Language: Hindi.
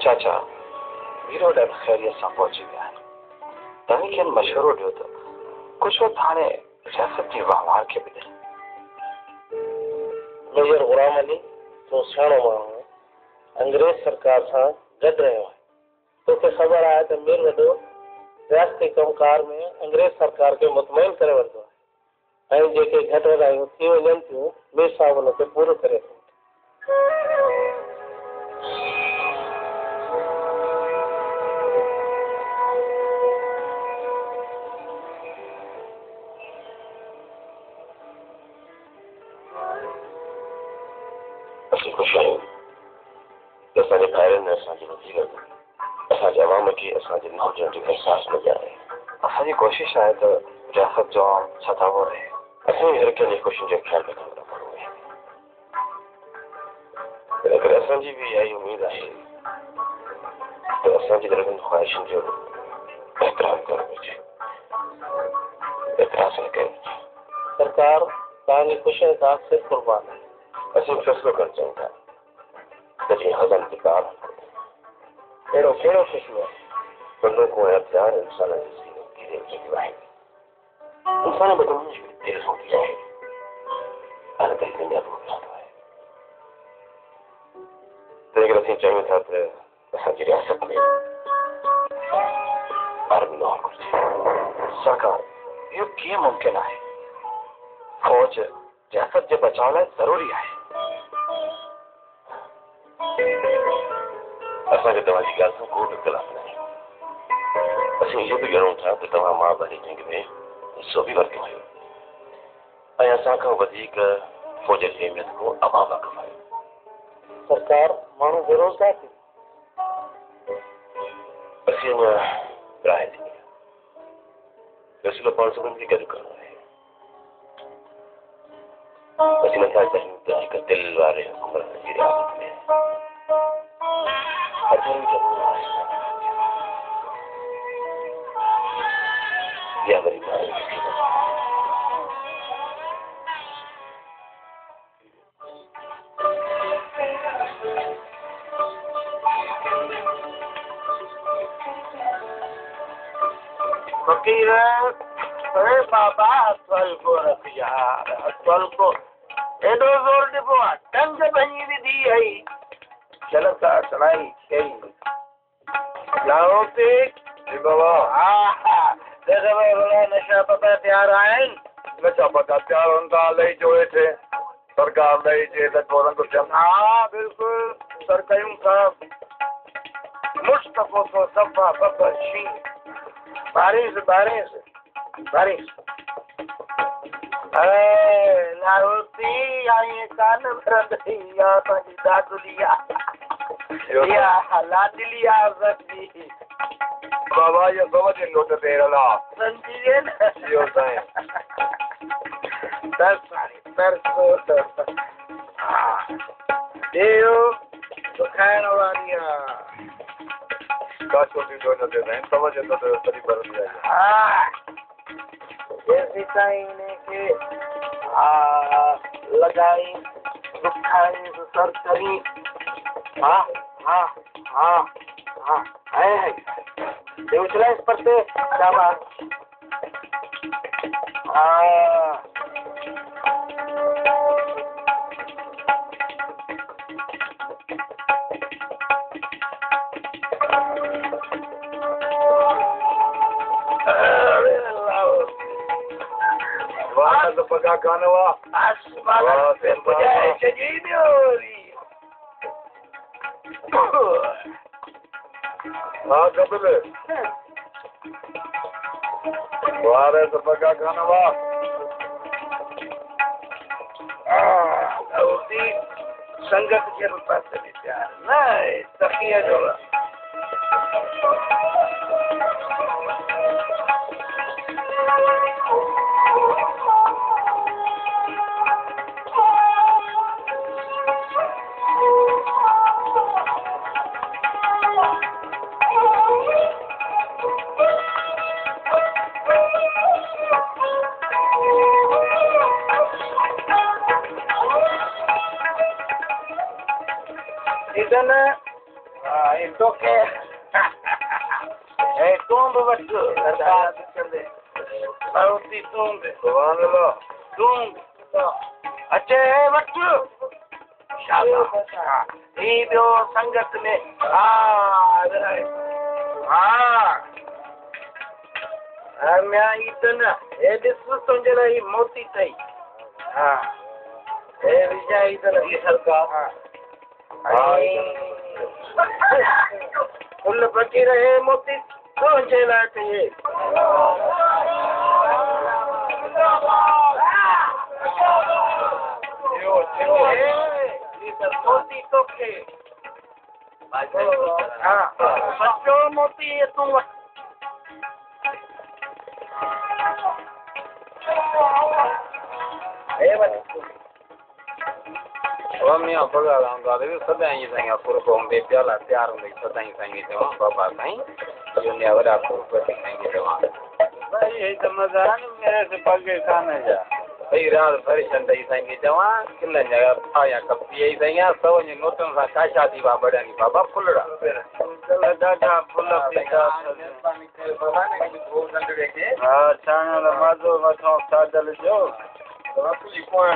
चाचा वीरो ॾाढो ख़ैरियत सां पहुची विया आहिनि। तव्हीं खेनि मशवरो ॾियो त कुझु वक़्तु हाणे रियासत जी वहिंवार खे बि ॾिए। मेजर गुलाम अली तो सियाणो माण्हू आहे, अंग्रेज सरकार सां गॾु रहियो आहे। तोखे ख़बर आहे त मीर वॾो रियासती कमकार में अंग्रेज सरकार खे मुतमइन करे वठंदो आहे ऐं जेके घटि वधायूं थी वञनि थियूं मीर साहब हुनखे पूरो करे थो। असीं ख़ुशि आहियूं त असांजे भाइरनि ऐं असांजे वज़ीरनि असांजे अवाम खे असांजे नौजवान जो एहसासु नज़र आहे। असांजी कोशिश आहे त रियासत जो आम सदाबो रहे। असीं हर कंहिंजी ख़ुशियुनि जो ख़्यालु रखंदा माण्हू आहियूं। अगरि असांजी बि इहा ई उमेद आहे त असांजी दिलनि ख़्वाहिशुनि जो एतिराम करणु घुरिजे, एतिराज़ न करणु घुरिजे। सरकार तव्हांजी ख़ुशी सां सिर्फ़ क़ुर्बान आहे। असीं फ़ैसिलो करणु चाहियूं था त जीअं हज़म तिकार अहिड़ो कहिड़ो फ़ैसिलो आहे? बंदूकूं ऐं हथियार इंसान जी सीनूं कीड़े विझंदियूं आहिनि। इंसान बदलण जी देरि हूंदी आहे, हर कंहिं दुनिया में रहंदो आहे। तंहिं करे असीं चाहियूं था त असांजी रियासत में आर्मी न हुअणु घुरिजे। सरकार इहो कीअं मुमकिन आहे? फौज रियासत जे बचाव लाइ ज़रूरी आहे। असांखे तव्हांजी ॻाल्हि सां को बि इख़्तिलाफ़ न आहे। असीं इहो बि ॼणूं था त तव्हां मां भली जंग में हिसो बि वरितो आहियो ऐं असां खां वधीक फ़ौज जी अहमियत को अवाम वाक़िफ़ आहियो। सरकार माण्हू बेरोज़गार थी, असीं अञा राह थी फ़ैसिलो पाण सभिनी खे गॾु करणो आहे। असीं नथा चाहियूं त हिकु दिलि वारे हुकुमरान जी रियासत में हज़ारों ज़रूर आहे या वरी फकीर अरे बाबा असल को रख यार, असल को एडो जोर ॾिबो आहे, टंग भञी विधी आई चल था सनाई कई लाओ पे बाबा। हा हा देखो नशा पता तैयार आहिनि। नशा पता तैयार हूंदा लही जोड़े थे सरकार लही जे त थोरन को चम। हा बिल्कुल सर कयूं था मुस्तफ़ो को सफ़ा बबशी बारिश बारिश बारिश लाहौती आई कान भरंदी या पंहिंजी दादुलिया या लाडलिया रखी बाबा ये बाबा जी लोट दे रहा संजीए न यो साईं दस देयो तो खाइण वारी आहे का छोटी जो न दे दें समझ तो तरी भर दिया। हां जैसे ताई ने के लगाई दुखाई सर करी। हाँ हाँ हाँ हाँ है देवचला इस पर से शाबाश। हाँ तो पका खाने हुआ आसमान से बुझाए शजीद होरी। हाँ कपिल बाहर तो पका खाने हुआ उसी संगत के रूप से विचार नहीं तकिया जोड़ा तो के ए तुम बट कर दे पाउती तुम सुभान अल्लाह तुम अच्छे वक्त शाबाश ये जो संगत में मैं इतना ये दिस तुझे रही मोती थई ये विजय इतना ये सरकार फुल बची रहे मोती तुझे लाते ये मोती तो के बच्चों मोती ये तुम मियाँ बगल आंदा सदाई साईं पुरब हूंदे प्याला तयार हूंदे सदाई साईं चवां बाबा साईं इहो ने वॾा पुरब साईं चवां भाई ये तो मजा न मेरे से पगे खाने जा भई रात परेशान दई साईं चवां किले जा आया कपी साईं सौ ने नोटन सां का शादी वा बड़ानी बाबा फुलड़ा चल दादा फुल पीता बाबा ने दो घंटे के हां चाणा मजो वठो सादल जो बापू कोण